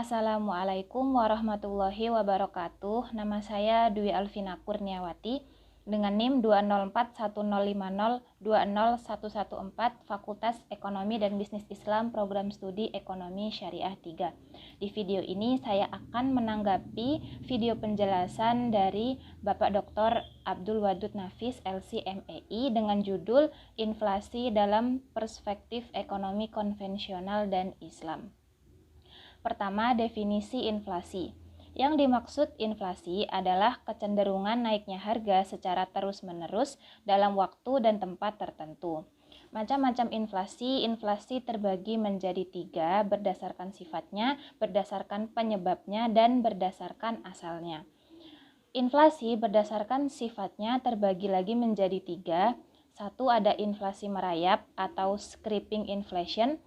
Assalamualaikum warahmatullahi wabarakatuh. Nama saya Dwi Alvina Kurniawati dengan NIM 2041050201114 Fakultas Ekonomi dan Bisnis Islam Program Studi Ekonomi Syariah 3. Di video ini saya akan menanggapi video penjelasan dari Bapak Dr. Abdul Wadud Nafis LC.MEI dengan judul Inflasi dalam Perspektif Ekonomi Konvensional dan Islam. Pertama, definisi inflasi. Yang dimaksud inflasi adalah kecenderungan naiknya harga secara terus-menerus dalam waktu dan tempat tertentu. Macam-macam inflasi terbagi menjadi 3 berdasarkan sifatnya, berdasarkan penyebabnya, dan berdasarkan asalnya. Inflasi berdasarkan sifatnya terbagi lagi menjadi 3. Satu, ada inflasi merayap atau creeping inflation,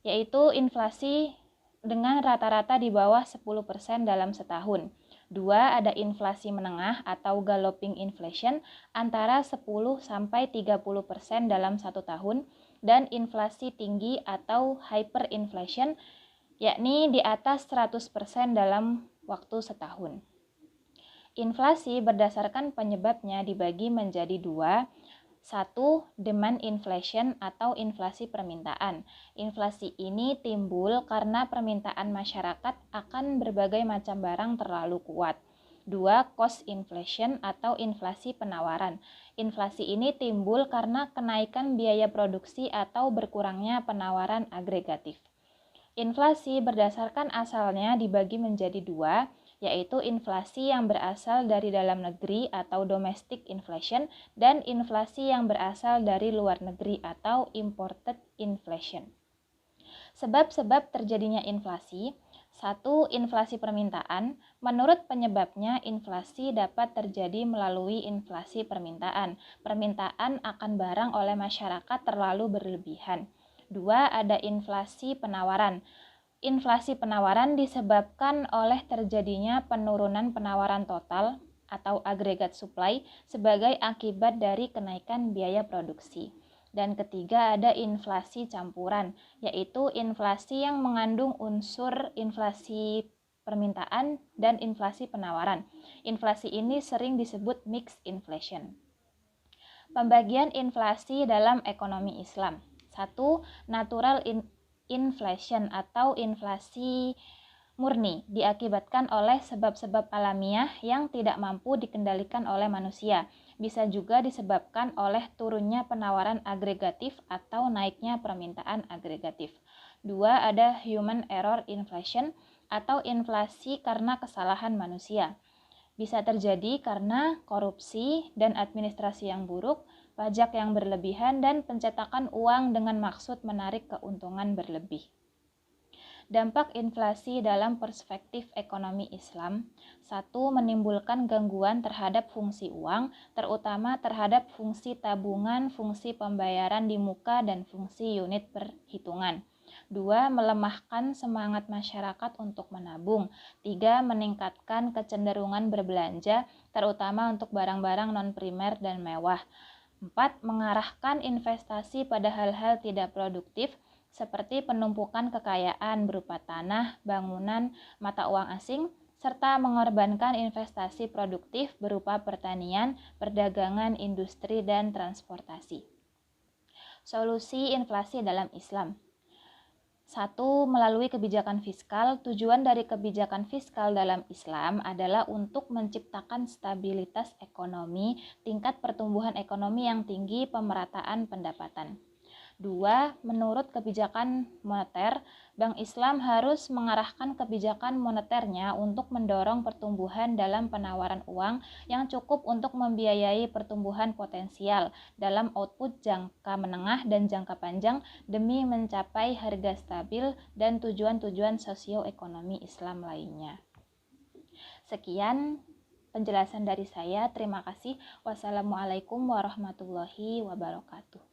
yaitu inflasi dengan rata-rata di bawah 10% dalam setahun. 2, ada inflasi menengah atau galloping inflation antara 10-30% dalam satu tahun, dan inflasi tinggi atau hyperinflation, yakni di atas 100% dalam waktu setahun. Inflasi berdasarkan penyebabnya dibagi menjadi 2. 1. Demand inflation atau inflasi permintaan. Inflasi ini timbul karena permintaan masyarakat akan berbagai macam barang terlalu kuat. 2. Cost inflation atau inflasi penawaran. Inflasi ini timbul karena kenaikan biaya produksi atau berkurangnya penawaran agregatif. Inflasi berdasarkan asalnya dibagi menjadi 2, yaitu inflasi yang berasal dari dalam negeri atau domestic inflation dan inflasi yang berasal dari luar negeri atau imported inflation. Sebab-sebab terjadinya inflasi. 1. Inflasi permintaan. Menurut penyebabnya, inflasi dapat terjadi melalui inflasi permintaan. Permintaan akan barang oleh masyarakat terlalu berlebihan. 2. Ada inflasi penawaran. Inflasi penawaran disebabkan oleh terjadinya penurunan penawaran total atau agregat supply sebagai akibat dari kenaikan biaya produksi. Dan ketiga, ada inflasi campuran, yaitu inflasi yang mengandung unsur inflasi permintaan dan inflasi penawaran. Inflasi ini sering disebut mixed inflation. Pembagian inflasi dalam ekonomi Islam. 1. Natural inflation atau inflasi murni diakibatkan oleh sebab-sebab alamiah yang tidak mampu dikendalikan oleh manusia. Bisa juga disebabkan oleh turunnya penawaran agregatif atau naiknya permintaan agregatif. 2. Ada human error inflation atau inflasi karena kesalahan manusia. Bisa terjadi karena korupsi dan administrasi yang buruk, pajak yang berlebihan, dan pencetakan uang dengan maksud menarik keuntungan berlebih. Dampak inflasi dalam perspektif ekonomi Islam. 1. Menimbulkan gangguan terhadap fungsi uang, terutama terhadap fungsi tabungan, fungsi pembayaran di muka, dan fungsi unit perhitungan. 2. Melemahkan semangat masyarakat untuk menabung. 3. Meningkatkan kecenderungan berbelanja, terutama untuk barang-barang non-primer dan mewah. 4. Mengarahkan investasi pada hal-hal tidak produktif, seperti penumpukan kekayaan berupa tanah, bangunan, mata uang asing, serta mengorbankan investasi produktif berupa pertanian, perdagangan, industri, dan transportasi. Solusi inflasi dalam Islam. 1. Melalui kebijakan fiskal. Tujuan dari kebijakan fiskal dalam Islam adalah untuk menciptakan stabilitas ekonomi, tingkat pertumbuhan ekonomi yang tinggi, pemerataan pendapatan. 2. Menurut kebijakan moneter, Bank Islam harus mengarahkan kebijakan moneternya untuk mendorong pertumbuhan dalam penawaran uang yang cukup untuk membiayai pertumbuhan potensial dalam output jangka menengah dan jangka panjang demi mencapai harga stabil dan tujuan-tujuan sosioekonomi Islam lainnya. Sekian penjelasan dari saya. Terima kasih. Wassalamualaikum warahmatullahi wabarakatuh.